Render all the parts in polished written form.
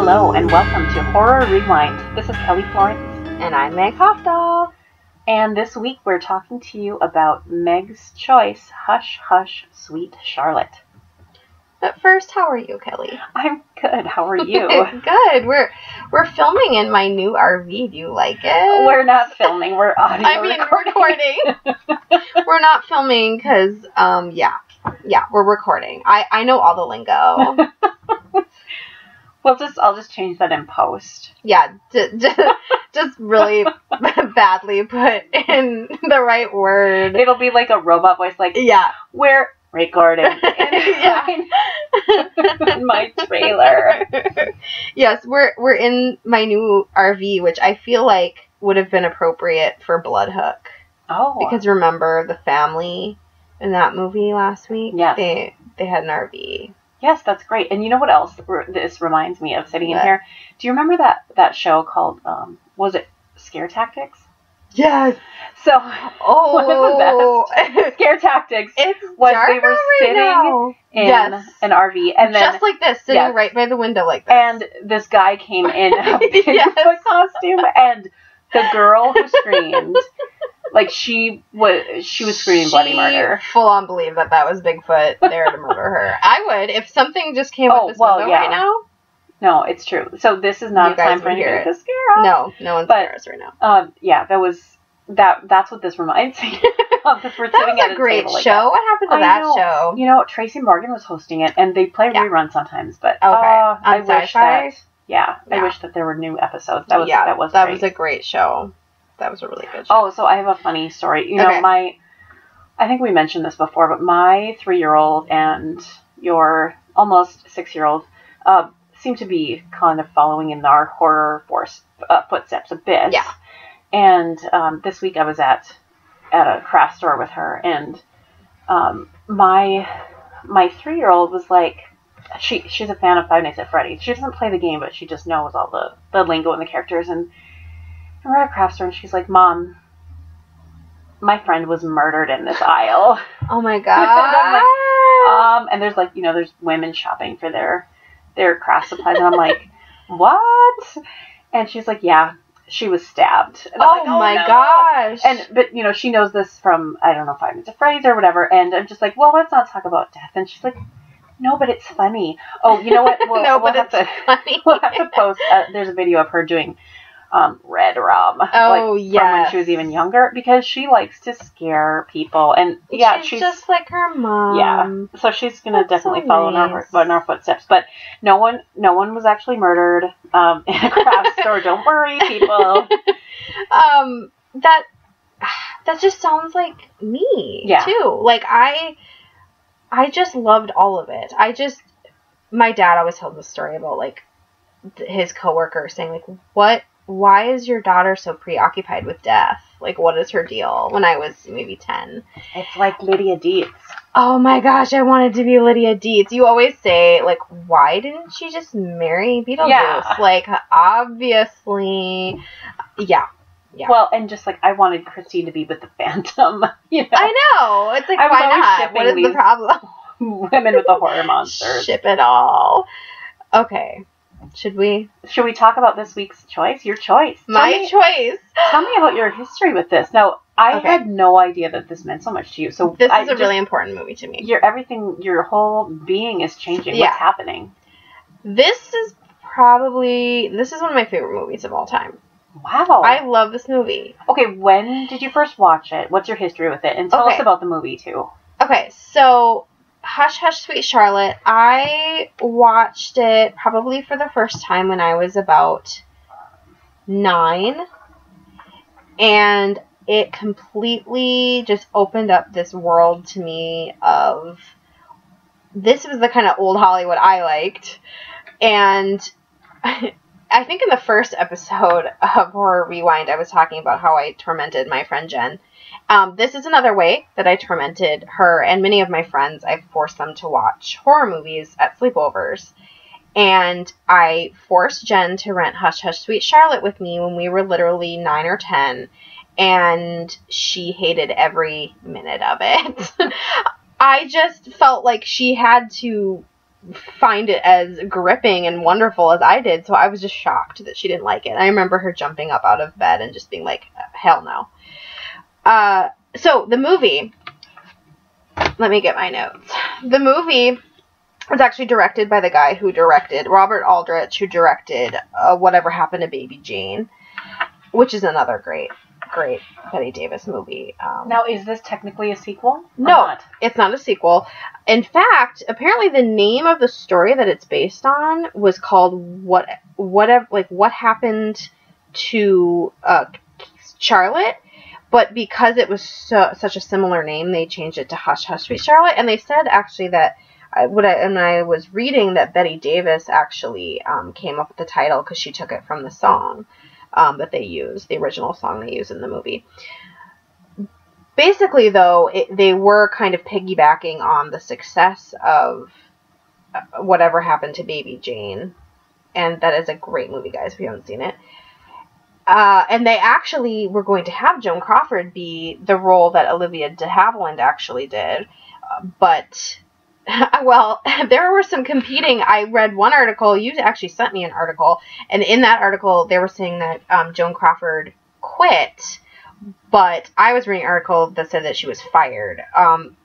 Hello and welcome to Horror Rewind. This is Kelly Florence. And I'm Meg Hofdahl. And this week we're talking to you about Meg's choice, Hush Hush Sweet Charlotte. But first, how are you, Kelly? I'm good. How are you? Good. We're filming in my new RV. Do you like it? We're not filming. We're audio recording. We're not filming because, we're recording. I know all the lingo. I'll just change that in post. Yeah, just really badly put in the right word. It'll be like a robot voice, like, yeah, we're recording in my trailer. Yes, we're in my new RV, which I feel like would have been appropriate for Bloodhook. Oh. Because remember the family in that movie last week? Yes. They had an RV. Yes, that's great. And you know what else this reminds me of sitting in here? Do you remember that show called, was it Scare Tactics? Yes. So, one of the best Scare Tactics was they were sitting in an RV. And then, just like this, sitting right by the window like this. And this guy came in a Bigfoot costume, and the girl who screamed, like, she was screaming bloody murder. Full on believe that was Bigfoot there to murder her. I would, if something just came up this window right now. No, it's true. So this is not a time for anybody to scare us. No one's scare us right now. That's what this reminds me of. That was a great show. What happened to that show? You know, Tracy Morgan was hosting it, and they play reruns sometimes. But I wish that. I wish that there were new episodes. That was a great show. That was a really good show. Oh, so I have a funny story. You know, I think we mentioned this before, but my 3-year-old and your almost 6-year-old seem to be kind of following in our horror footsteps a bit. Yeah. And this week I was at a craft store with her, and my 3-year-old was like, she's a fan of Five Nights at Freddy's. She doesn't play the game, but she just knows all the lingo and the characters. And we're at a craft store, and she's like, "Mom, my friend was murdered in this aisle." Oh my god! And I'm like, and there's there's women shopping for their craft supplies, and I'm like, "What?" And she's like, "Yeah, she was stabbed." And I'm like, my gosh! But she knows this from, I don't know, Five Nights at Freddy's or whatever. And I'm just like, "Well, let's not talk about death." And she's like, "No, but it's funny." Oh, you know what? We'll have to post. There's a video of her doing red rum. Oh, yeah. From when she was even younger, because she likes to scare people, and she's just like her mom. Yeah, so she's gonna definitely follow in our footsteps. But no one was actually murdered in a craft store. Don't worry, people. That just sounds like me. Yeah. Too. Like I just loved all of it. My dad always told the story about like his coworker saying like, why is your daughter so preoccupied with death? Like, what is her deal? When I was maybe 10. It's like Lydia Dietz. Oh my gosh, I wanted to be Lydia Dietz. You always say, like, why didn't she just marry Beetlejuice? Yeah. Like, obviously, yeah. Well, and just like, I wanted Christine to be with the Phantom. You know? I know. It's like, why not? What is the problem? Women with the horror monsters. Ship it all. Okay. Should we talk about this week's choice? Your choice. My choice. Tell me about your history with this. Now, I had no idea that this meant so much to you. So this is a really important movie to me. Your whole being is changing. Yeah. What's happening? This is one of my favorite movies of all time. Wow. I love this movie. Okay, when did you first watch it? What's your history with it? And tell us about the movie, too. Okay, so Hush Hush Sweet Charlotte, I watched it probably for the first time when I was about 9, and it completely just opened up this world to me of, this was the kind of old Hollywood I liked, and I think in the first episode of Horror Rewind I was talking about how I tormented my friend Jen. This is another way that I tormented her and many of my friends. I forced them to watch horror movies at sleepovers. And I forced Jen to rent Hush Hush Sweet Charlotte with me when we were literally 9 or 10. And she hated every minute of it. I just felt like she had to find it as gripping and wonderful as I did, so I was just shocked that she didn't like it. I remember her jumping up out of bed and just being like, hell no. So the movie, let me get my notes. The movie was actually directed by the guy who directed, Robert Aldrich, who directed Whatever Happened to Baby Jane, which is another great Bette Davis movie. Now, is this technically a sequel? No, it's not a sequel. In fact, apparently the name of the story that it's based on was called What Happened to Charlotte, but because it was such a similar name, they changed it to Hush Hush Sweet Charlotte. And they said actually that when I was reading that Bette Davis actually came up with the title because she took it from the song that they used, the original song they used in the movie. Basically, though, they were kind of piggybacking on the success of Whatever Happened to Baby Jane, and that is a great movie, guys, if you haven't seen it. And they actually were going to have Joan Crawford be the role that Olivia de Havilland actually did, but... Well, there were some competing. I read one article. You actually sent me an article, and in that article, they were saying that Joan Crawford quit, but I was reading an article that said that she was fired.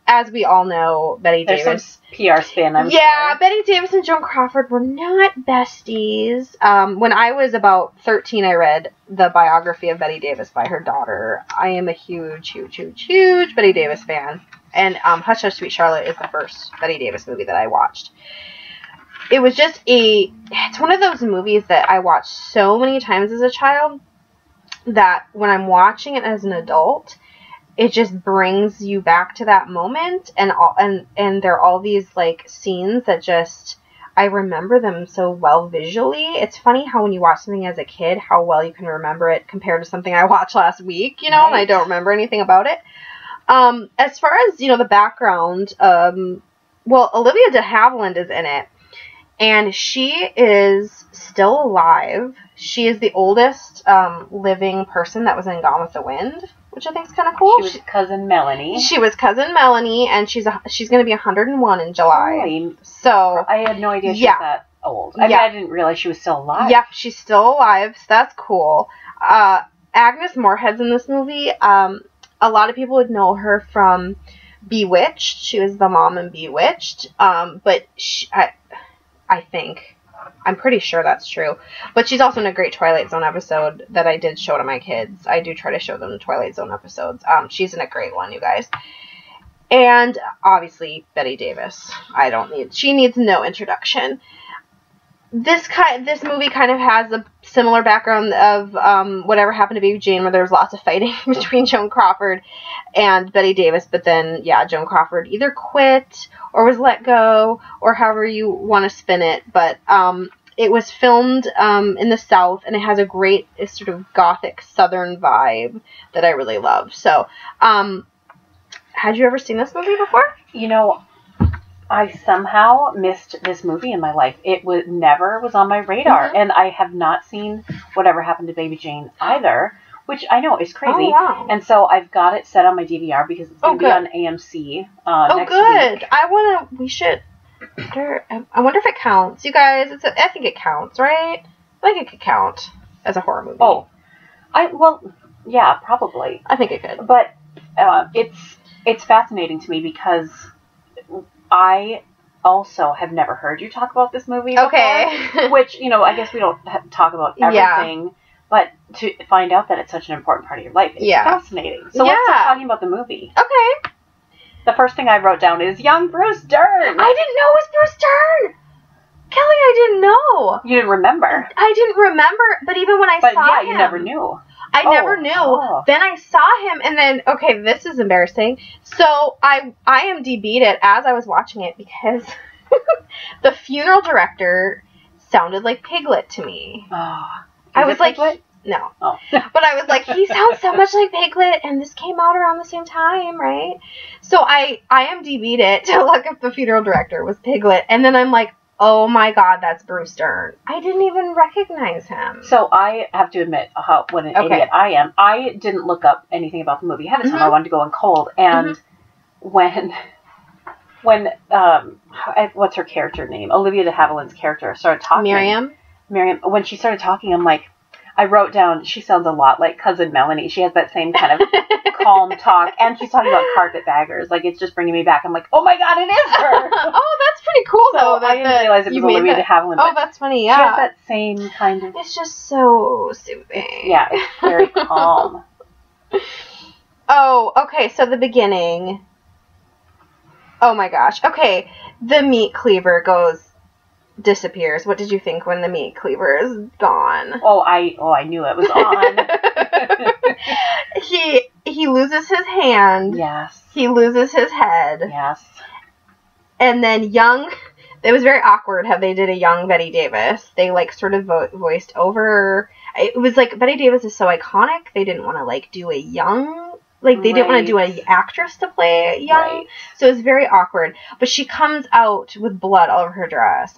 As we all know, There's some PR spin. I'm sure. Bette Davis and Joan Crawford were not besties. When I was about 13, I read the biography of Bette Davis by her daughter. I am a huge Bette Davis fan. And Hush Hush Sweet Charlotte is the first Bette Davis movie that I watched. It was just it's one of those movies that I watched so many times as a child that when I'm watching it as an adult, it just brings you back to that moment, and there are all these like scenes that just, I remember them so well visually. It's funny how when you watch something as a kid, how well you can remember it compared to something I watched last week, you know, right. And I don't remember anything about it. As far as, you know, the background, Olivia de Havilland is in it, and she is still alive. She is the oldest, living person that was in Gone with the Wind, which I think is kind of cool. She was Cousin Melanie. She was Cousin Melanie, and she's going to be 101 in July. Holy, so I had no idea she was that old. I mean, I didn't realize she was still alive. Yep, she's still alive, so that's cool. Agnes Moorehead's in this movie. A lot of people would know her from Bewitched. She was the mom in Bewitched. But I'm pretty sure that's true. But she's also in a great Twilight Zone episode that I did show to my kids. I do try to show them the Twilight Zone episodes. She's in a great one, you guys. And obviously Bette Davis. She needs no introduction. This movie kind of has a similar background of Whatever Happened to Baby Jane, where there's lots of fighting between Joan Crawford and Bette Davis, but then, Joan Crawford either quit or was let go, or however you want to spin it, but it was filmed in the South, and it has a great sort of gothic Southern vibe that I really love. So, had you ever seen this movie before? You know, I somehow missed this movie in my life. It never was on my radar, and I have not seen Whatever Happened to Baby Jane either, which I know is crazy. Oh, wow. And so I've got it set on my DVR because it's going to be on AMC next week. We should. I wonder if it counts, you guys. I think it counts, right? I think it could count as a horror movie. Oh, yeah, probably. I think it could. But it's fascinating to me because I also have never heard you talk about this movie before. Okay. Which, you know, I guess we don't talk about everything, but to find out that it's such an important part of your life, it's fascinating. So let's start talking about the movie. Okay. The first thing I wrote down is young Bruce Dern. I didn't know it was Bruce Dern. Kelly, I didn't know. You didn't remember. I didn't remember, but even when I saw him. But yeah, you never knew. I never knew. Oh. Then I saw him, and then, okay, this is embarrassing. So I IMDb'd it as I was watching it because the funeral director sounded like Piglet to me. Oh. I was like, Piglet? No. Oh. But I was like, he sounds so much like Piglet, and this came out around the same time, right? So I IMDb'd it to look if the funeral director was Piglet, and then I'm like, oh my God, that's Bruce Dern. I didn't even recognize him. So I have to admit what an idiot I am. I didn't look up anything about the movie ahead of time. I wanted to go in cold. And when when what's her character name? Olivia de Havilland's character started talking. Miriam. When she started talking, I'm like, I wrote down, she sounds a lot like Cousin Melanie. She has that same kind of calm talk, and she's talking about carpetbaggers. Like, it's just bringing me back. I'm like, oh my god, it is her. Oh, that's pretty cool, though. I didn't realize it was Olivia de Havilland. Oh, that's funny, yeah. She has that same kind of... It's just so soothing. It's very calm. Oh, okay, so the beginning. Oh my gosh. Okay, the meat cleaver disappears. What did you think when the meat cleaver is gone? I knew it was on. He loses his hand. Yes. He loses his head. Yes. And then it was very awkward how they did a young Bette Davis. They like sort of voiced over. It was like Bette Davis is so iconic. They didn't want to like do a young, like they didn't want to do an actress to play young. Right. So it was very awkward. But she comes out with blood all over her dress.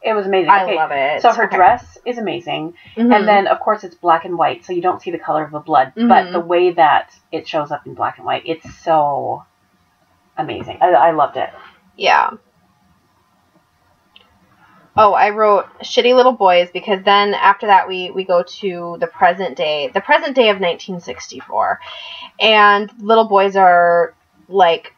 It was amazing. I love it. So her dress is amazing. Mm-hmm. And then, of course, it's black and white, so you don't see the color of the blood. Mm-hmm. But the way that it shows up in black and white, it's so amazing. I loved it. Yeah. Oh, I wrote shitty little boys because then after that we go to the present day of 1964. And little boys are, like...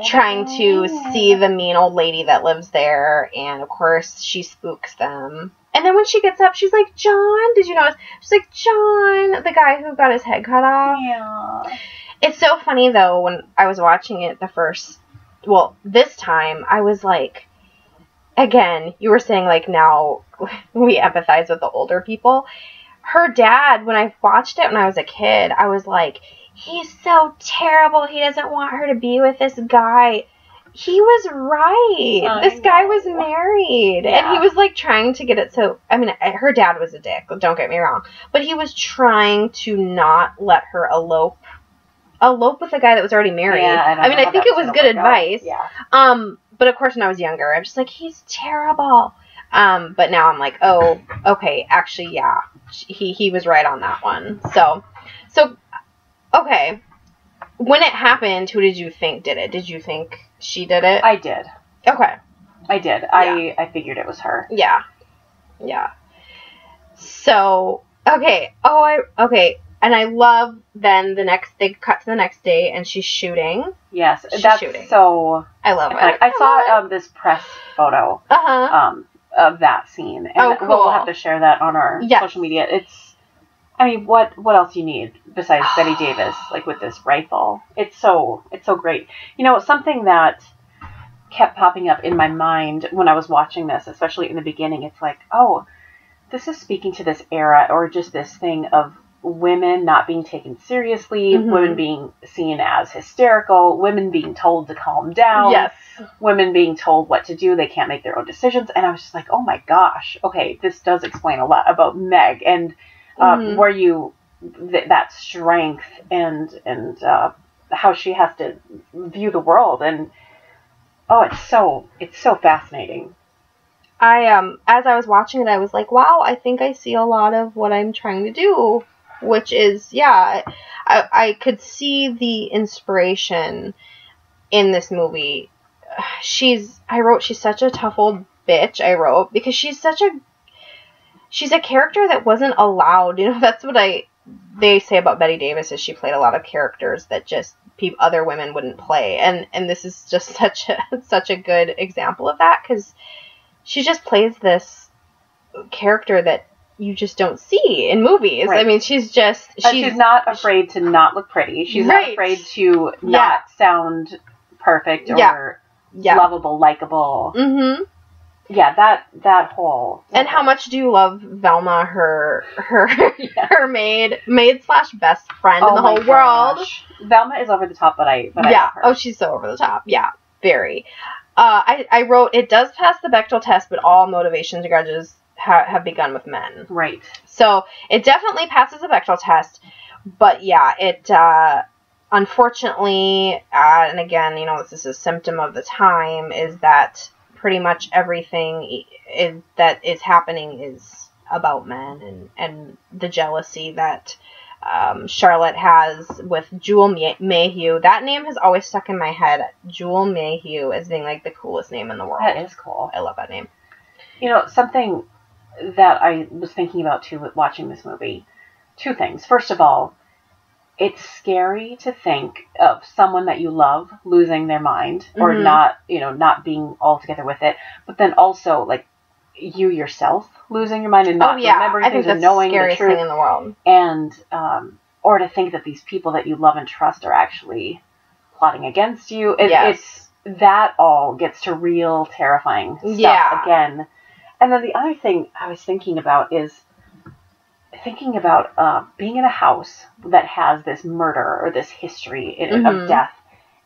trying to see the mean old lady that lives there, and of course she spooks them. And then when she gets up, she's like, John, did you notice? She's like, John, the guy who got his head cut off. Yeah. It's so funny, though, when I was watching it this time, I was like, again, you were saying, like, now we empathize with the older people. Her dad, when I watched it when I was a kid, I was like, he's so terrible. He doesn't want her to be with this guy. He was right. This guy was married. Yeah. And he was, like, trying to get it so... I mean, her dad was a dick. Don't get me wrong. But he was trying to not let her elope with a guy that was already married. Yeah, I think it was good advice. Yeah. But, of course, when I was younger, I'm just like, he's terrible. But now I'm like, oh, okay. Actually, yeah. He was right on that one. So... Okay. When it happened, who did you think did it? Did you think she did it? I did. Okay. I did. Yeah. I figured it was her. Yeah. Yeah. So, okay. Okay. And I love then they cut to the next day and she's shooting. Yes. That's shooting. So... I love it. I saw this press photo of that scene. And cool. We'll have to share that on our social media. I mean, what else you need besides Bette Davis, like with this rifle? It's so great. You know, something that kept popping up in my mind when I was watching this, especially in the beginning, it's like, oh, this is speaking to this era or just this thing of women not being taken seriously, mm-hmm. women being seen as hysterical, women being told to calm down, yes. women being told what to do, they can't make their own decisions. And I was just like, oh my gosh, okay, this does explain a lot about Meg and mm-hmm. where that strength and how she has to view the world, and it's so fascinating. As I was watching it, I was like, wow, I think I see a lot of what I'm trying to do, which is, I could see the inspiration in this movie. She's such a tough old bitch, because she's a character that wasn't allowed. You know, that's what they say about Bette Davis is she played a lot of characters that just other women wouldn't play. And this is just such a good example of that, because she just plays this character that you just don't see in movies. Right. I mean, she's not afraid to not look pretty. She's not afraid to not sound perfect or lovable, likable. Mm-hmm. Yeah, that whole... And how much do you love Velma, her maid / best friend in the whole world? Velma is over the top, but I love her. Oh, she's so over the top. Yeah, very. I wrote, it does pass the Bechdel test, but all motivations and grudges have begun with men. Right. So, it definitely passes the Bechdel test, but yeah, it... unfortunately, and again, you know, this is a symptom of the time, is that pretty much everything that is happening is about men and the jealousy that Charlotte has with Jewel Mayhew. That name has always stuck in my head. Jewel Mayhew as being like the coolest name in the world. That is cool. I love that name. You know, something that I was thinking about too with watching this movie. Two things. First of all, it's scary to think of someone that you love losing their mind or not being altogether with it. But then also, like, you yourself losing your mind and not remembering things and knowing the truth. I think that's the scariest thing in the world. And, or to think that these people that you love and trust are actually plotting against you. It's that all gets to real terrifying stuff again. And then the other thing I was thinking about is being in a house that has this murder or this history of death.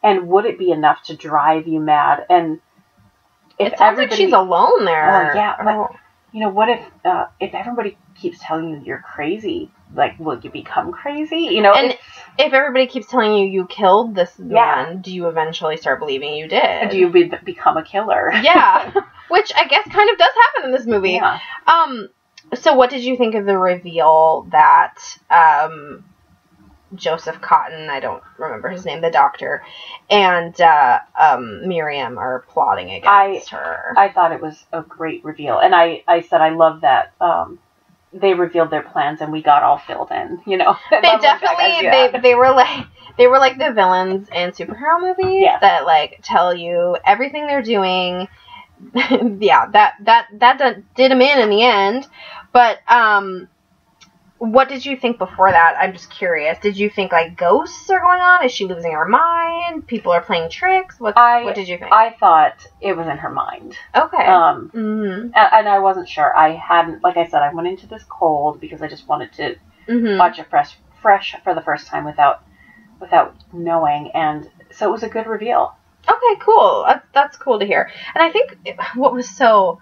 And would it be enough to drive you mad? And it sounds like she's alone there. Oh, yeah. But, you know, what if everybody keeps telling you you're crazy? Like, will you become crazy? You know, and if everybody keeps telling you killed this man, do you eventually start believing you did? And do you become a killer? Yeah. Which I guess kind of does happen in this movie. Yeah. So what did you think of the reveal that Joseph Cotton, I don't remember his name, the doctor, and Miriam are plotting against her? I thought it was a great reveal. And I said I love that they revealed their plans and we got all filled in, you know. They definitely they were like the villains in superhero movies that like tell you everything they're doing. Yeah, that did him in the end. But what did you think before that? I'm just curious. Did you think like ghosts are going on? Is she losing her mind? People are playing tricks? What did you think? I thought it was in her mind. Okay. And I wasn't sure. I hadn't, like I said, I went into this cold because I just wanted to watch it fresh for the first time without knowing, and so it was a good reveal. Okay, cool. That's cool to hear. And I think what was so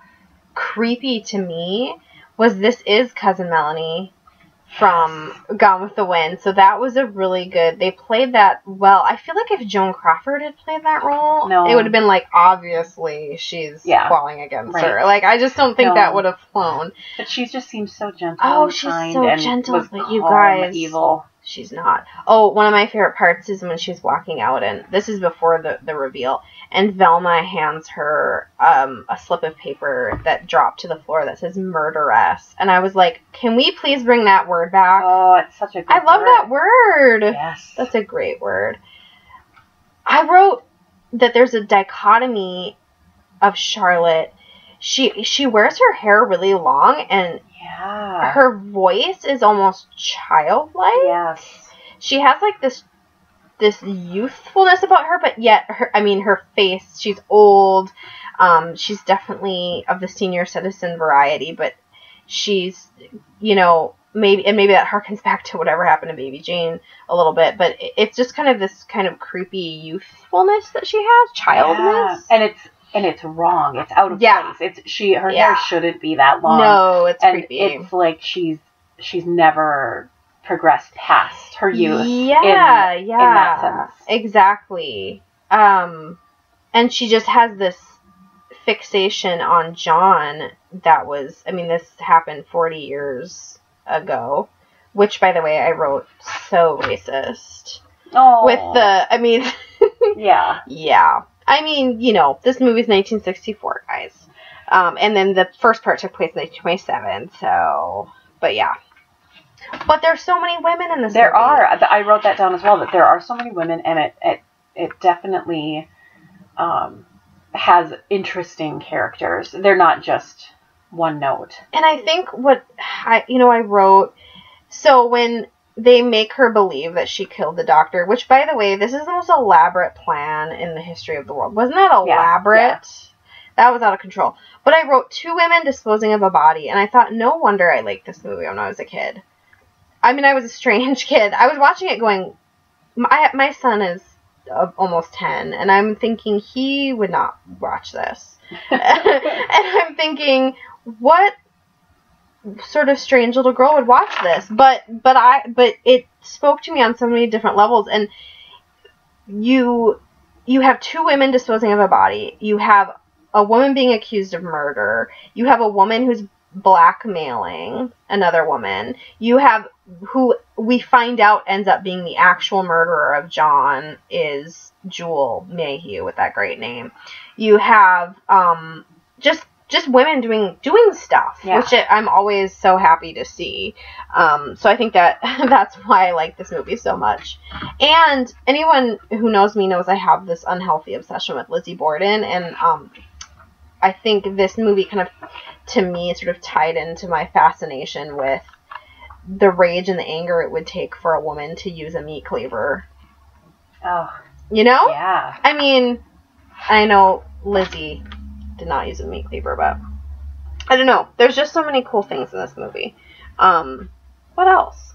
creepy to me was this is Cousin Melanie from Gone with the Wind. So that was a really good... They played that well. I feel like if Joan Crawford had played that role, it would have been like, obviously, she's falling against her. Like, I just don't think that would have flown. But she just seems so gentle and she's kind so and gentle, was but you guys... evil. She's not. Oh, one of my favorite parts is when she's walking out, and this is before the reveal, and Velma hands her a slip of paper that dropped to the floor that says murderess. And I was like, can we please bring that word back? Oh, it's such a good word. I love that word. Yes. That's a great word. I wrote that there's a dichotomy of Charlotte. She wears her hair really long, and her voice is almost childlike. Yes. She has like this youthfulness about her, but yet her face, she's old. She's definitely of the senior citizen variety, but she's, maybe that harkens back to whatever happened to Baby Jane a little bit, but it's just kind of this kind of creepy youthfulness that she has, childness. Yeah. And it's wrong. It's out of place. Her hair shouldn't be that long. No, it's creepy. It's like she's never progressed past her youth. Yeah, in that sense. Exactly. And she just has this fixation on John that was, this happened 40 years ago, which, by the way, I wrote so racist. Oh. With the, yeah. Yeah. This movie's 1964, guys. And then the first part took place in 1927, so, but yeah. But there's so many women in this movie. There are. I wrote that down as well, that there are so many women, and it definitely has interesting characters. They're not just one note. And I think what I wrote, so when they make her believe that she killed the doctor, which, by the way, this is the most elaborate plan in the history of the world. Wasn't that elaborate? Yeah. That was out of control. But I wrote 2 women disposing of a body, and I thought, no wonder I liked this movie when I was a kid. I was a strange kid. I was watching it going, my son is almost 10, and I'm thinking he would not watch this. And I'm thinking, what sort of strange little girl would watch this? But it spoke to me on so many different levels. And you have 2 women disposing of a body. You have a woman being accused of murder. You have a woman who's blackmailing another woman. You have who we find out ends up being the actual murderer of John is Jewel Mayhew with that great name. You have just women doing stuff, which I'm always so happy to see. So I think that's why I like this movie so much. And anyone who knows me knows I have this unhealthy obsession with Lizzie Borden, and I think this movie kind of, to me, sort of tied into my fascination with the rage and the anger it would take for a woman to use a meat cleaver. Oh. You know? Yeah. I mean, I know Lizzie did not use a meat cleaver, but I don't know. There's just so many cool things in this movie. What else?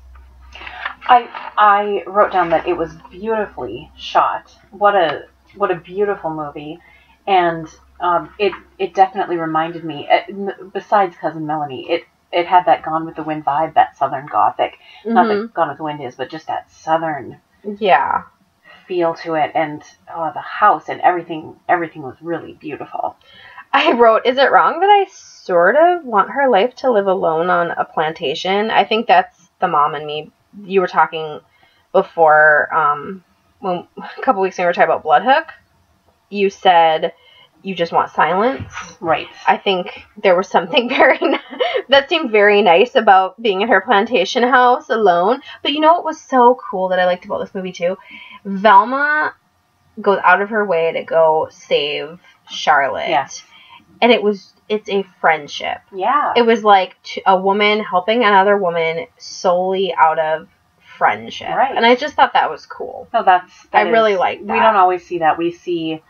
I wrote down that it was beautifully shot. What a beautiful movie. And it definitely reminded me, besides Cousin Melanie, it had that Gone with the Wind vibe, that Southern Gothic. Mm-hmm. Not that Gone with the Wind is, but just that Southern feel to it. And the house and everything was really beautiful. I wrote, is it wrong that I sort of want her life to live alone on a plantation? I think that's the mom in me. You were talking before, when a couple weeks ago we were talking about Bloodhook. You said you just want silence. Right. I think there was something that seemed very nice about being in her plantation house alone. But you know what was so cool that I liked about this movie too? Velma goes out of her way to go save Charlotte. Yeah. And it's a friendship. Yeah. It was like a woman helping another woman solely out of friendship. Right. And I just thought that was cool. No, I really like that. We don't always see that. We see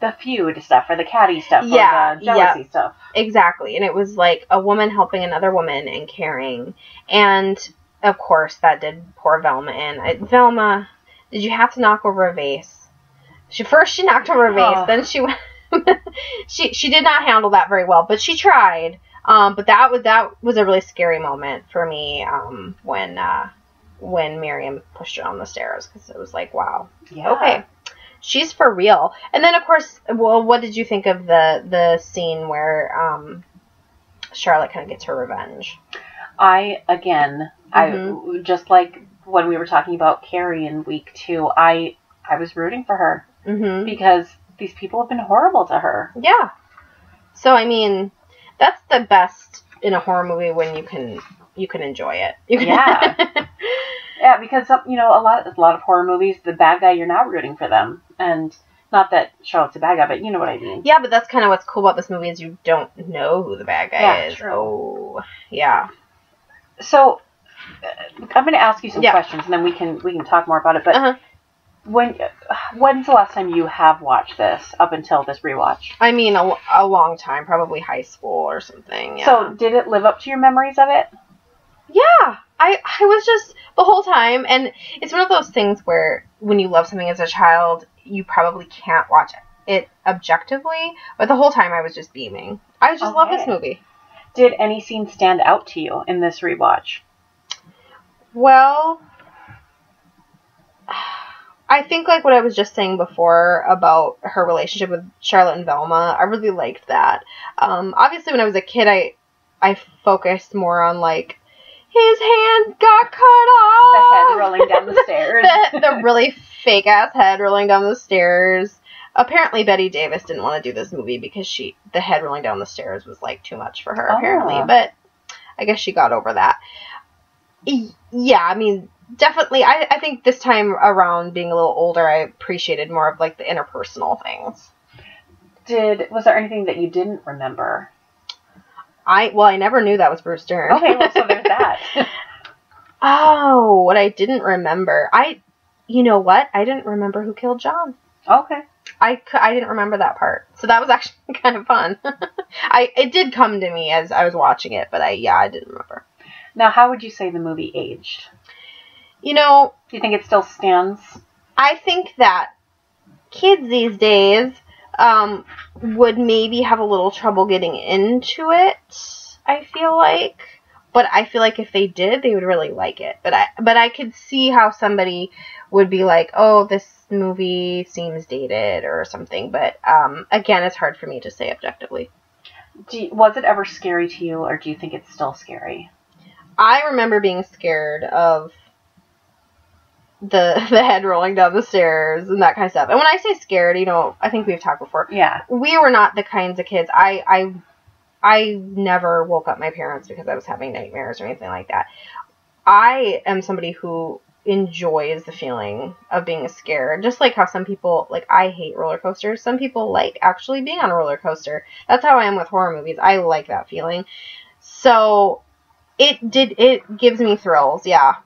the feud stuff or the catty stuff or the jealousy stuff. Exactly. And it was like a woman helping another woman and caring. And, of course, that did pour Velma in. Velma, did you have to knock over a vase? She knocked over a vase. Then she went... she did not handle that very well, but she tried. But that was a really scary moment for me when Miriam pushed her on the stairs, because it was like, wow, okay, she's for real. And then, of course, well, what did you think of the scene where Charlotte kind of gets her revenge? I just like when we were talking about Carrie in week 2, I was rooting for her because these people have been horrible to her. Yeah. So, I mean, that's the best in a horror movie when you can enjoy it. Yeah. Yeah, because, a lot of horror movies, the bad guy, you're not rooting for them. And not that Charlotte's a bad guy, but you know what I mean. Yeah, but that's kind of what's cool about this movie is you don't know who the bad guy is. True. Oh, yeah. So, I'm going to ask you some questions, and then we can talk more about it. But when's the last time you have watched this up until this rewatch? I mean, a long time, probably high school or something. Yeah. So, did it live up to your memories of it? Yeah. I was just the whole time, and it's one of those things where when you love something as a child, you probably can't watch it objectively, but the whole time I was just beaming. I just love this movie. Did any scene stand out to you in this rewatch? Well, I think like what I was just saying before about her relationship with Charlotte and Velma, I really liked that. Obviously when I was a kid, I focused more on like, his hand got cut off. The head rolling down the stairs. the really fake ass head rolling down the stairs. Apparently Bette Davis didn't want to do this movie because the head rolling down the stairs was like too much for her apparently, but I guess she got over that. Yeah, I mean, definitely, I think this time around, being a little older, I appreciated more of like the interpersonal things. Was there anything that you didn't remember? I never knew that was Bruce Dern. Okay, well, so there's that. Oh, what I didn't remember. You know what? I didn't remember who killed John. Okay. I didn't remember that part. So that was actually kind of fun. It did come to me as I was watching it, but I didn't remember. Now, how would you say the movie aged? You know... Do you think it still stands? I think that kids these days would maybe have a little trouble getting into it, I feel like. But I feel like if they did, they would really like it. But I could see how somebody would be like, oh, this movie seems dated or something. But again, it's hard for me to say objectively. Was it ever scary to you, or do you think it's still scary? I remember being scared of the head rolling down the stairs and that kind of stuff. And when I say scared, I think we've talked before. Yeah. We were not the kinds of kids. I never woke up my parents because I was having nightmares or anything like that. I am somebody who enjoys the feeling of being scared. Just like how some people, like, I hate roller coasters. Some people like actually being on a roller coaster. That's how I am with horror movies. I like that feeling. So it gives me thrills, yeah.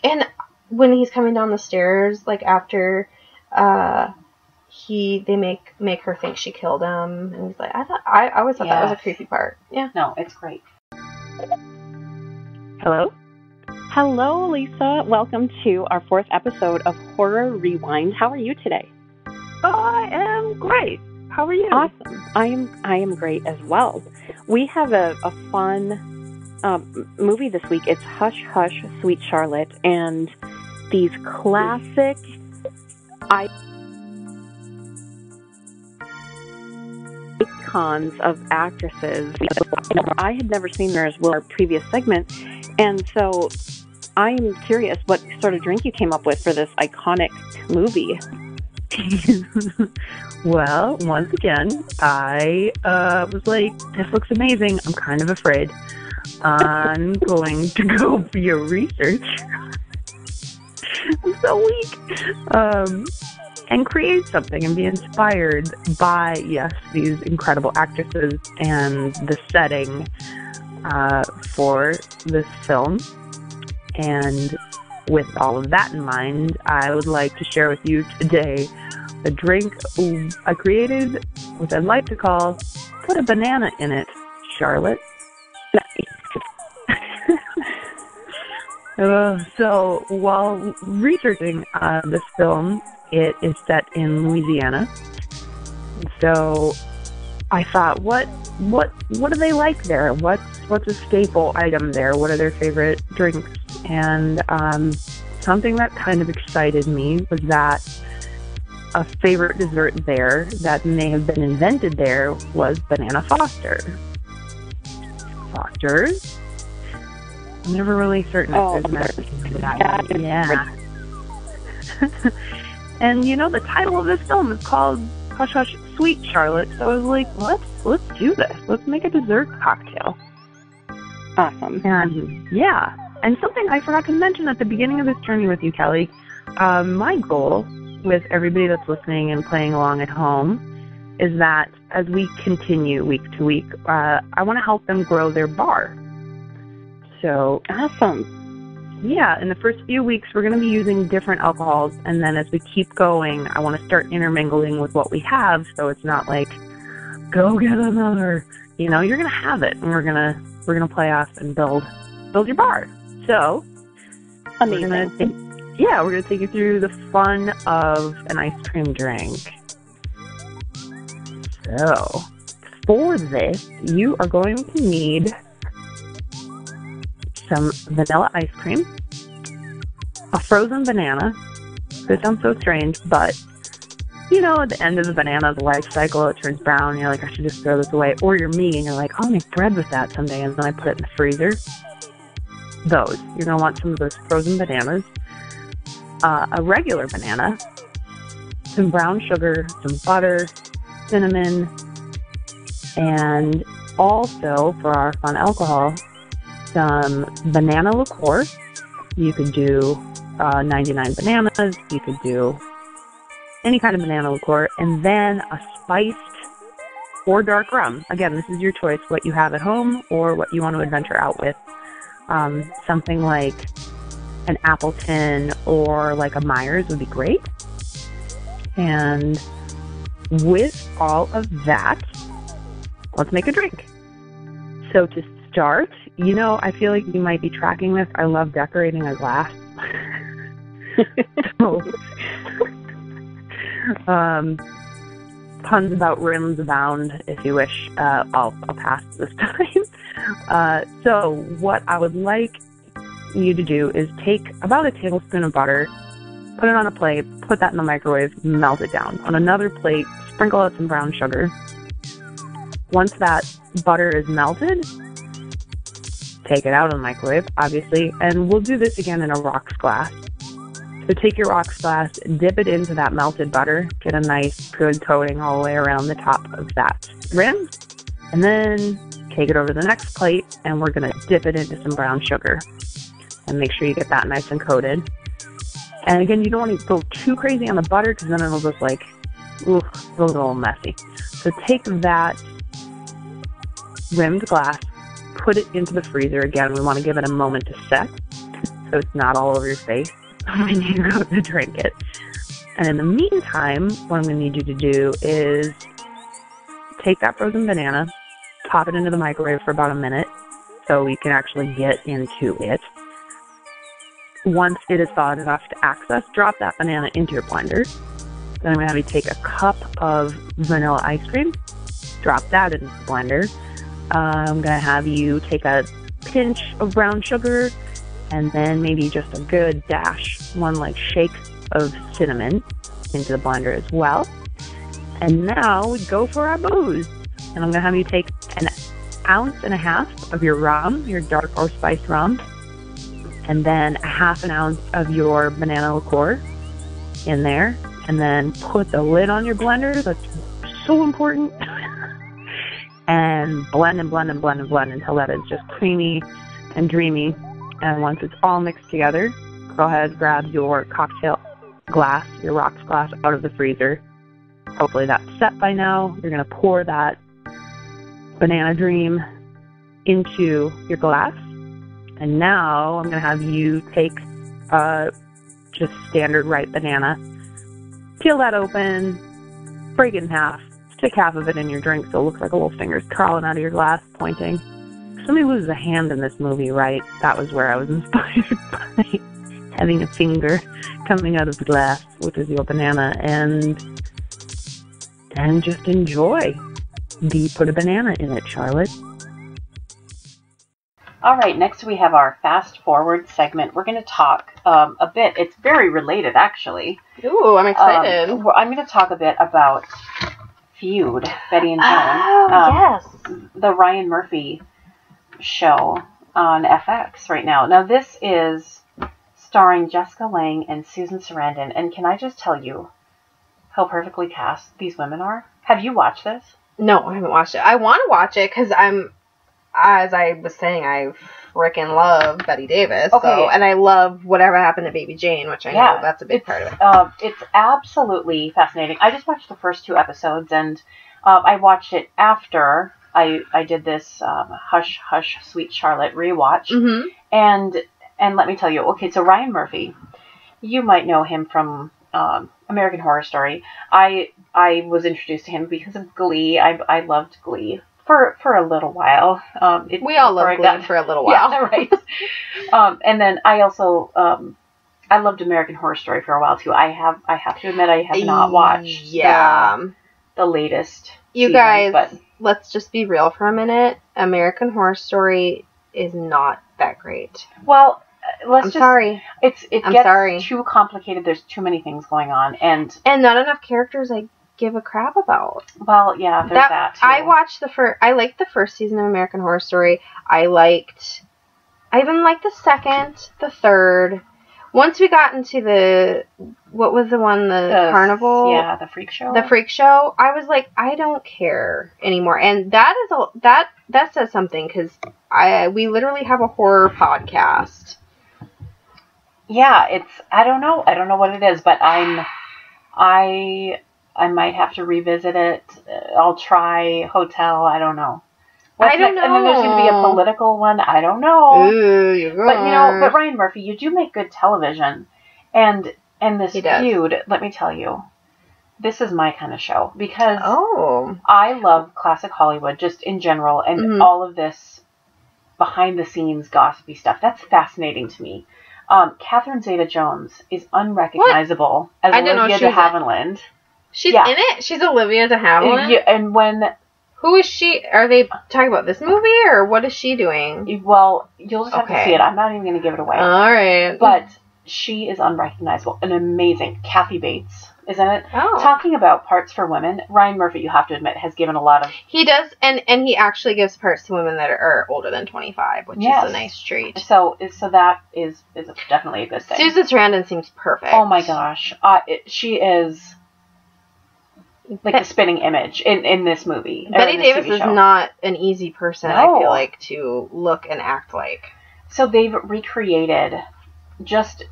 And when he's coming down the stairs, like after they make her think she killed him, and he's like, I always thought that was a creepy part. Yeah. No, it's great. Hello? Hello, Lisa. Welcome to our 4th episode of Horror Rewind. How are you today? I am great. How are you? Awesome. I am great as well. We have a fun movie this week. It's Hush Hush, Sweet Charlotte, and these classic icons of actresses. I had never seen her as well our previous segment, and so I'm curious what sort of drink you came up with for this iconic movie. Well, once again, I was like, this looks amazing. I'm kind of afraid. I'm going to go for your research. I'm so weak. And create something and be inspired by, yes, these incredible actresses and the setting for this film. And with all of that in mind, I would like to share with you today a drink I created, which I'd like to call Put a Banana in It, Charlotte. So while researching this film, it is set in Louisiana. So I thought, what do they like there? What's a staple item there? What are their favorite drinks? And something that kind of excited me was that a favorite dessert there that may have been invented there was Banana Foster. Fosters? I'm never really certain if there's medicine to that. Yeah. And the title of this film is called Hush Hush Sweet Charlotte. So I was like, let's do this. Let's make a dessert cocktail. Awesome. And yeah. And something I forgot to mention at the beginning of this journey with you, Kelly, my goal with everybody that's listening and playing along at home is that as we continue week to week, I want to help them grow their bar. So awesome. Yeah, in the first few weeks, we're going to be using different alcohols, and then as we keep going, I want to start intermingling with what we have, so it's not like, go get another. You're going to have it, and we're gonna play off and build your bar. So, amazing. We're going to take you through the fun of an ice cream drink. So, for this, you are going to need some vanilla ice cream, a frozen banana. This sounds so strange, but at the end of the banana, the life cycle, it turns brown, and you're like, I should just throw this away. Or you're me, and you're like, I'll make bread with that someday, and then I put it in the freezer. Those. You're going to want some of those frozen bananas, a regular banana, some brown sugar, some butter, cinnamon, and also, for our fun alcohol, some banana liqueur. You could do 99 bananas. You could do any kind of banana liqueur. And then a spiced or dark rum. Again, this is your choice, what you have at home or what you want to adventure out with. Something like an Appleton or like a Myers would be great. And with all of that, let's make a drink. So to start, I feel like you might be tracking this. I love decorating a glass. So, puns about rims abound, if you wish. I'll pass this time. So what I would like you to do is take about a tablespoon of butter, put it on a plate, put that in the microwave, melt it down. On another plate, sprinkle out some brown sugar. Once that butter is melted, take it out of the microwave, obviously, and we'll do this again in a rocks glass. So take your rocks glass, dip it into that melted butter, get a nice good coating all the way around the top of that rim, and then take it over to the next plate, and we're going to dip it into some brown sugar. And make sure you get that nice and coated. And again, you don't want to go too crazy on the butter because then it'll just like, ooh, it'll get a little messy. So take that rimmed glass, put it into the freezer. Again, we want to give it a moment to set so it's not all over your face when you go to drink it. And in the meantime, what I'm going to need you to do is take that frozen banana, pop it into the microwave for about a minute so we can actually get into it. Once it is thawed enough to access, drop that banana into your blender. Then I'm going to have you take a cup of vanilla ice cream, drop that into the blender. I'm going to have you take a pinch of brown sugar and then maybe just a good dash, one like shake of cinnamon into the blender as well. And now we go for our booze. And I'm going to have you take an ounce and a half of your rum, your dark or spiced rum, and then a half an ounce of your banana liqueur in there, and then put the lid on your blender. That's so important. And blend and blend and blend and blend until that is just creamy and dreamy. And once it's all mixed together, go ahead, grab your cocktail glass, your rocks glass, out of the freezer. Hopefully that's set by now. You're going to pour that banana dream into your glass. And now I'm going to have you take just standard ripe banana, peel that open, break it in half, stick half of it in your drink so it looks like a little finger's crawling out of your glass, pointing. Somebody loses a hand in this movie, right? That was where I was inspired by having a finger coming out of the glass, which is your banana, and just enjoy. Put a banana in it, Charlotte. All right, next we have our fast forward segment. We're going to talk a bit. It's very related, actually. Ooh, I'm excited. I'm going to talk a bit about Feud, Betty and Joan. Oh, yes. The Ryan Murphy show on FX right now. Now, this is starring Jessica Lange and Susan Sarandon. And can I just tell you how perfectly cast these women are? Have you watched this? No, I haven't watched it. I want to watch it because as I was saying, I freaking love Bette Davis. Okay. So, and I love Whatever Happened to Baby Jane, which I know that's a big part of it. It's absolutely fascinating. I just watched the first 2 episodes, and I watched it after I did this Hush, Hush, Sweet Charlotte rewatch. Mm-hmm. And let me tell you, okay, so Ryan Murphy, you might know him from American Horror Story. I was introduced to him because of Glee. I loved Glee for a little while. We all loved Glee for a little while. Yeah, right. And then I also I loved American Horror Story for a while too. I have to admit I have not watched the latest. You guys, let's just be real for a minute. American Horror Story is not that great. Well, sorry. It gets too complicated. There's too many things going on, and not enough characters I give a crap about. Well, yeah, there's that too. I watched I liked the first season of American Horror Story. I even liked the second, the third. Once we got into what was the one, the carnival? Yeah, the freak show. The freak show. I was like, I don't care anymore. And that says something, because we literally have a horror podcast. Yeah, I don't know what it is, but I might have to revisit it. I'll try Hotel. I don't know. I don't know. And then there's going to be a political one. I don't know. Ooh, you're But Ryan Murphy, you do make good television, and this Feud. Let me tell you, this is my kind of show because I love classic Hollywood just in general, and all of this behind the scenes gossipy stuff. That's fascinating to me. Catherine Zeta-Jones is unrecognizable as Olivia de Havilland. She's in it? She's Olivia de Havilland? Yeah, and who is she? Are they talking about this movie, or what is she doing? Well, you'll just have to see it. I'm not even going to give it away. All right. But she is unrecognizable and amazing. Kathy Bates isn't it? Oh. Talking about parts for women, Ryan Murphy, you have to admit, has given a lot of... He does, and he actually gives parts to women that are older than 25, which is a nice treat. So that is definitely a good thing. Susan Sarandon seems perfect. Oh my gosh. She is like the spinning image in this movie. Bette Davis is not an easy person, I feel like, to look and act like. So they've recreated just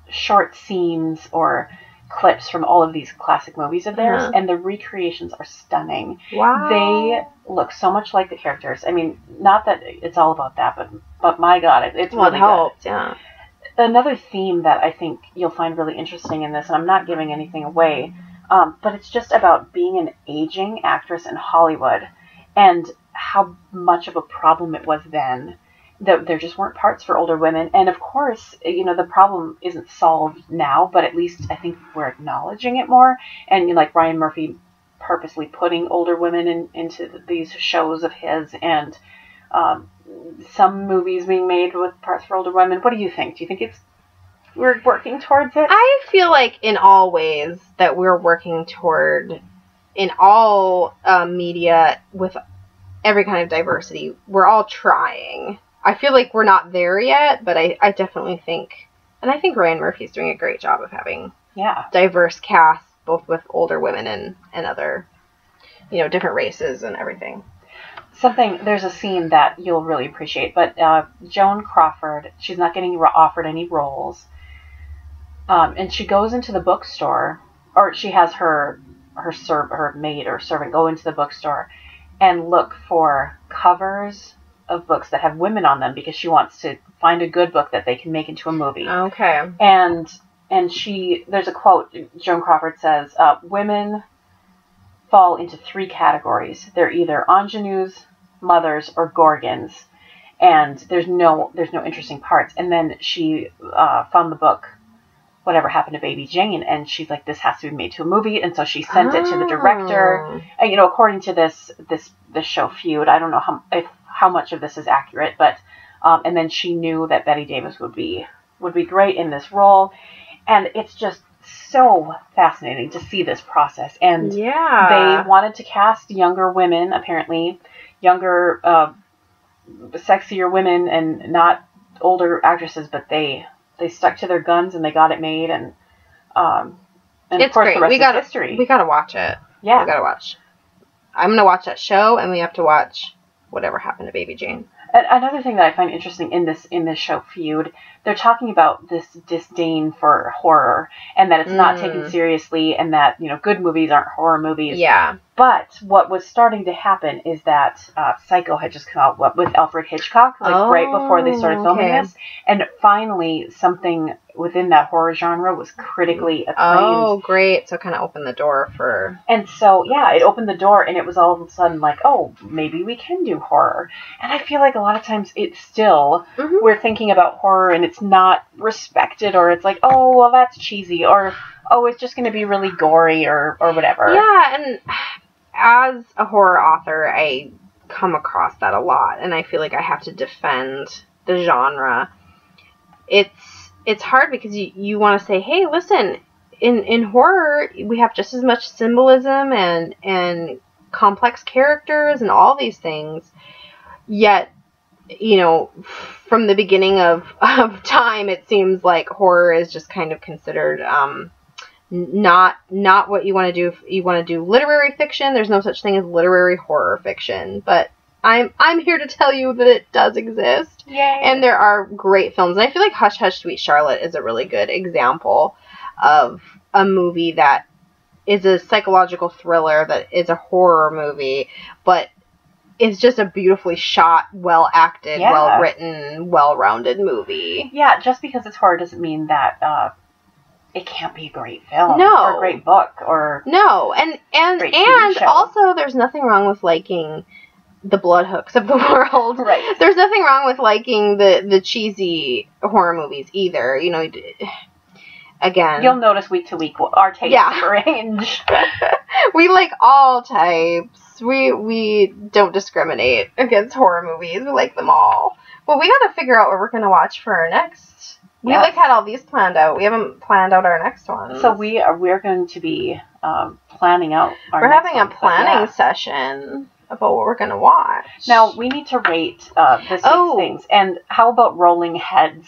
short scenes or clips from all of these classic movies of theirs, and the recreations are stunning. Wow. They look so much like the characters. I mean, not that it's all about that, but my God, it's really helped, good. Yeah. Another theme that I think you'll find really interesting in this, and I'm not giving anything away, but it's just about being an aging actress in Hollywood and how much of a problem it was then. That there just weren't parts for older women. And of course, the problem isn't solved now, but at least I think we're acknowledging it more. And like Ryan Murphy purposely putting older women into these shows of his, and some movies being made with parts for older women. What do you think? Do you think we're working towards it? I feel like in all ways that we're working toward, in all media with every kind of diversity, we're all trying. I feel like we're not there yet, but I definitely think, and I think Ryan Murphy's doing a great job of having diverse casts, both with older women and other, different races and everything. There's a scene that you'll really appreciate, but Joan Crawford, she's not getting offered any roles, and she goes into the bookstore, or she has her maid or servant go into the bookstore and look for covers of books that have women on them because she wants to find a good book that they can make into a movie. Okay. And there's a quote, Joan Crawford says, women fall into 3 categories. They're either ingenues, mothers, or gorgons. And there's no interesting parts. And then she found the book, Whatever Happened to Baby Jane, and she's like, this has to be made to a movie, and so she sent it to the director. According to this show Feud, I don't know how much of this is accurate, but and then she knew that Bette Davis would be great in this role, and it's just so fascinating to see this process. And they wanted to cast younger women, apparently younger, sexier women, and not older actresses, but they stuck to their guns and they got it made, and it's of course great. the rest is history. We gotta watch it. Yeah, we gotta watch. I'm gonna watch that show, and we have to watch Whatever Happened to Baby Jane. Another thing that I find interesting in this show Feud, they're talking about this disdain for horror and that it's not taken seriously, and that good movies aren't horror movies. Yeah. But what was starting to happen is that Psycho had just come out with Alfred Hitchcock, right before they started filming this, and finally something within that horror genre was critically acclaimed. Oh, great. So it kind of opened the door for... And so, it opened the door, and it was all of a sudden like, oh, maybe we can do horror. And I feel like a lot of times it's still, we're thinking about horror and it's not respected, or it's like, oh, well, that's cheesy, or, oh, it's just going to be really gory, or whatever. Yeah, and as a horror author, I come across that a lot, and I feel like I have to defend the genre. It's hard because you want to say, hey, listen, in horror, we have just as much symbolism and complex characters and all these things. Yet, from the beginning of time, it seems like horror is just kind of considered not what you want to do. If you want to do literary fiction, there's no such thing as literary horror fiction. But I'm here to tell you that it does exist. Yay. And there are great films. And I feel like Hush Hush Sweet Charlotte is a really good example of a movie that is a psychological thriller that is a horror movie, but it's just a beautifully shot, well acted, well written, well rounded movie. Yeah, just because it's horror doesn't mean that it can't be a great film, or a great book, or and also there's nothing wrong with liking the blood hooks of the world. Right. There's nothing wrong with liking the cheesy horror movies either. Again, you'll notice week to week our tastes range. We like all types. We don't discriminate against horror movies. We like them all. Well, we got to figure out what we're going to watch for our next We had all these planned out. We haven't planned out our next one. So we're going to be planning out our We're next having a planning session about what we're going to watch. Now, we need to rate this week's things. And how about rolling heads?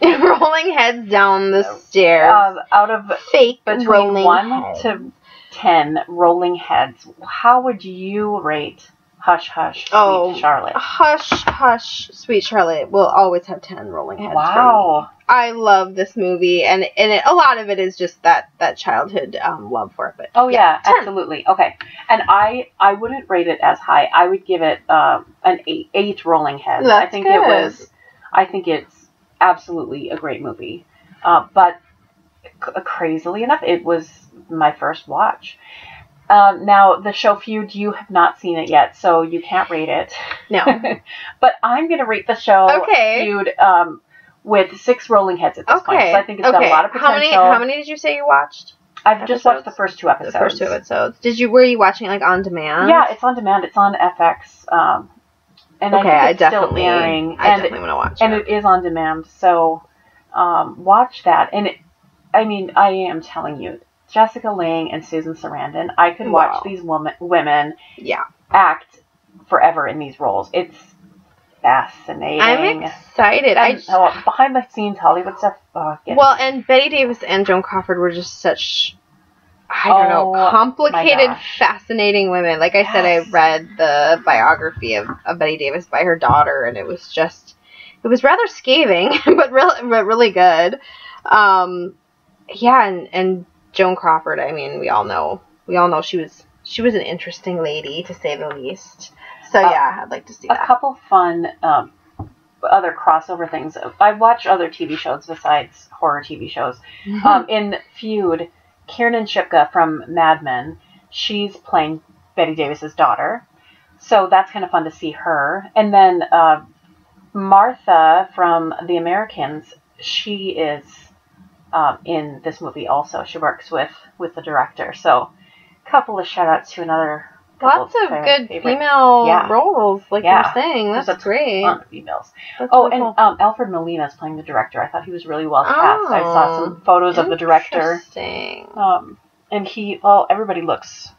Rolling heads down the stairs. Out of fake between rolling 1 heads. to 10 rolling heads, how would you rate Hush Hush Sweet Charlotte? Hush Hush Sweet Charlotte will always have 10 rolling heads. Wow. For me. I love this movie, and a lot of it is just that childhood love for it. But yeah, absolutely. Okay. And I wouldn't rate it as high. I would give it an 8 rolling heads. That's good. I think it's absolutely a great movie. But crazily enough, it was my first watch. Now, the show Feud, you have not seen it yet, so you can't rate it. No. But I'm going to rate the show Feud with 6 rolling heads at this point. So I think it's got a lot of potential. How many did you say you watched? I've just watched the first 2 episodes. The first 2 episodes. Were you watching it on demand? Yeah, it's on demand. It's on FX. And I think it's still airing. I definitely want to watch it. And it is on demand, so watch that. And I am telling you, Jessica Lange and Susan Sarandon, I could watch these women act forever in these roles. It's fascinating. I'm excited. Behind the scenes Hollywood stuff. And Bette Davis and Joan Crawford were just such, complicated, fascinating women. Like I said, I read the biography of Bette Davis by her daughter, and it was rather scathing, but really good. And Joan Crawford, we all know she was an interesting lady, to say the least. So I'd like to see that. A couple fun other crossover things. I watch other TV shows besides horror TV shows. In Feud, Kiernan Shipka from Mad Men, she's playing Bette Davis's daughter. So that's kind of fun to see her. And then Martha from The Americans, she is in this movie also. She works with the director. So a couple of shout outs to another. Lots of good female roles, like you're saying. That's great. A ton of females. That's really cool. Alfred Molina is playing the director. I thought he was really well cast. I saw some photos of the director. Interesting. And everybody looks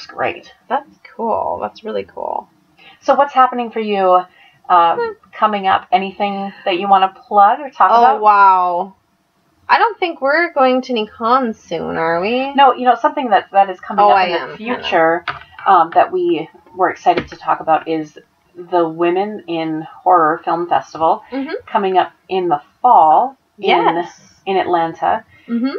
great. That's cool. That's really cool. So what's happening for you coming up? Anything that you want to plug or talk about? Oh, wow. I don't think we're going to any cons soon, are we? No, something that is coming up in the future that we were excited to talk about is the Women in Horror Film Festival coming up in the fall in Atlanta. Mm-hmm.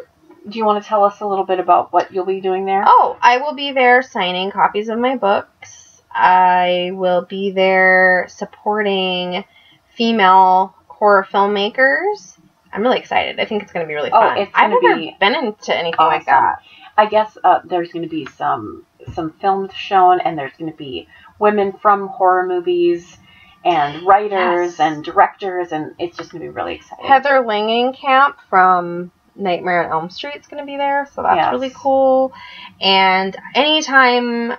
Do you want to tell us a little bit about what you'll be doing there? Oh, I will be there signing copies of my books. I will be there supporting female horror filmmakers. I'm really excited. I think it's going to be really fun. I've never been into anything like that. I guess there's going to be some films shown, and there's going to be women from horror movies and writers and directors, and it's just going to be really exciting. Heather Langenkamp from Nightmare on Elm Street is going to be there, so that's really cool. And anytime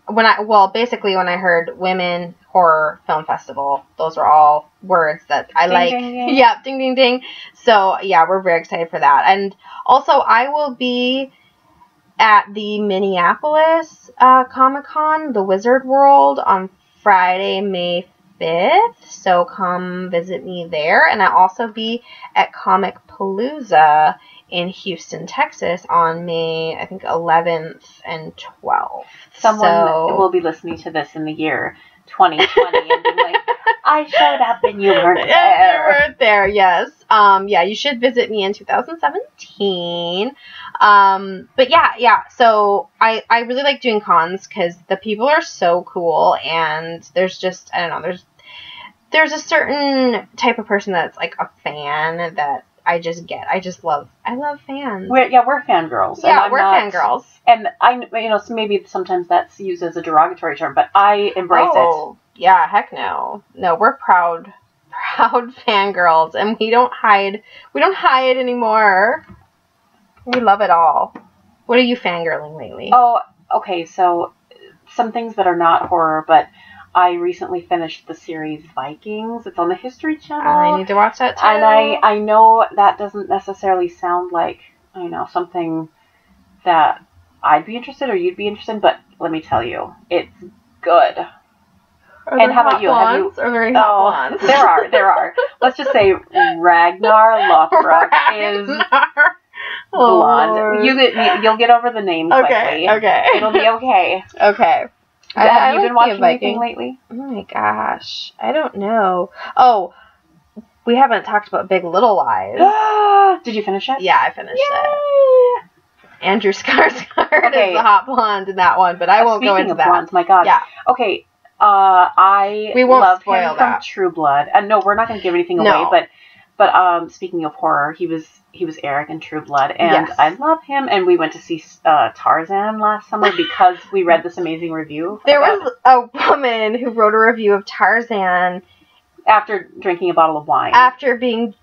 when I heard Women Horror Film Festival, those are all words that I like. Ding, ding. Yeah, ding, ding, ding. So, we're very excited for that. And also, I will be at the Minneapolis Comic-Con, the Wizard World, on Friday, May 5th. So come visit me there. And I'll also be at Comic Palooza in Houston, Texas on May, I think, 11th and 12th. Someone will be listening to this in the year 2020 and be like, I showed up and you weren't there. You weren't there, yes. You should visit me in 2017. So I really like doing cons because the people are so cool, and there's just, I don't know, there's a certain type of person that's like a fan that I just get. I love fans. We're fangirls. Yeah, we're fangirls. And so maybe sometimes that's used as a derogatory term, but I embrace it. Yeah, heck no. No, we're proud fangirls, and we don't hide anymore. We love it all. What are you fangirling lately? Oh, okay, so some things that are not horror, but I recently finished the series Vikings. It's on the History Channel. I need to watch that too. And I know that doesn't necessarily sound like, something that I'd be interested or you'd be interested in, but let me tell you, it's good. And how about you? Have you? Are there any hot blondes? There are. Let's just say Ragnar Lothbrok is blonde. You'll get over the name quickly. Okay. It'll be okay. Okay. Have you been watching anything lately? Oh my gosh, I don't know. Oh, we haven't talked about Big Little Lies. Did you finish it? Yeah, I finished it. Andrew Skarsgård is the hot blonde in that one, but I won't go into that. Blondes, my God. Yeah. Okay. We won't love spoil him that. from True Blood. No, we're not going to give anything away. But speaking of horror, he was Eric in True Blood, and yes. I love him. And we went to see Tarzan last summer because we read this amazing review. There was a woman who wrote a review of Tarzan after drinking a bottle of wine, after being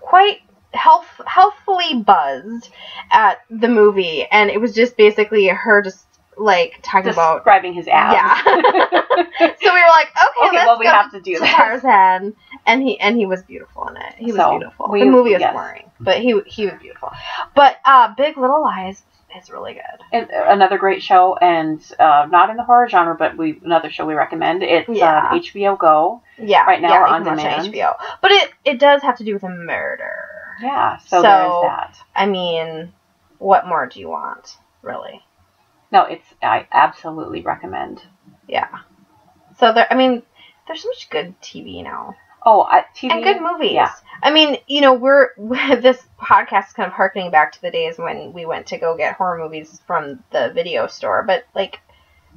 quite healthfully buzzed at the movie, and it was just basically her just like talking about describing his abs. Yeah. So we were like, okay, let's we have to do that. Tarzan, and he was beautiful in it. He was beautiful. The movie was boring, but he was beautiful. But Big Little Lies is really good. And another great show, and not in the horror genre, but another show we recommend. It's HBO Go. Yeah, right now on demand. HBO, but it does have to do with a murder. Yeah, so there's that. I mean, what more do you want, really? No, I absolutely recommend. Yeah. So there's so much good TV now. Oh, TV and good movies. Yeah. I mean, this podcast is kind of harkening back to the days when we went to go get horror movies from the video store, but like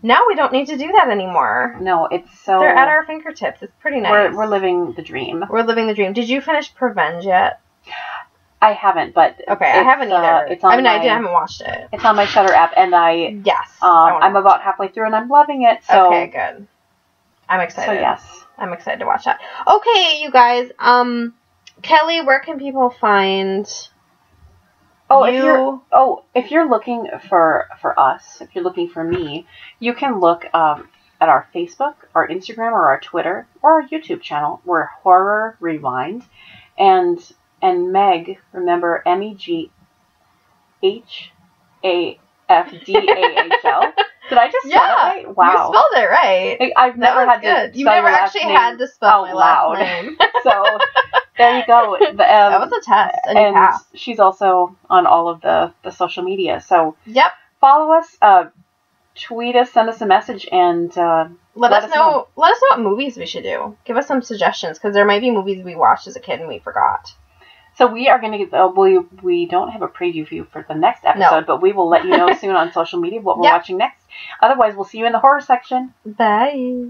now we don't need to do that anymore. No, it's so they're at our fingertips. It's pretty nice. We're living the dream. We're living the dream. Did you finish Prevenge yet? I haven't, but okay, I haven't either. I haven't watched it. It's on my Shudder app, and I'm about halfway through, and I'm loving it. So okay, good. I'm excited. So yes, I'm excited to watch that. Okay, you guys. Kelly, where can people find? If you're looking for us, if you're looking for me, you can look at our Facebook, our Instagram, or our Twitter, or our YouTube channel. We're Horror Rewind, and Meg, remember MEGHAFDAHL. Did I just spell it right? Wow. You spelled it right. I've never had to You never actually had to spell my last name. So there you go. That was a test. And you passed. She's also on all of the social media. So yep. Follow us, tweet us, send us a message, and let us know. Let us know what movies we should do. Give us some suggestions, because there might be movies we watched as a kid and we forgot. So we are going to get, we don't have a preview view for the next episode, but we will let you know soon on social media what we're watching next. Otherwise, we'll see you in the horror section. Bye.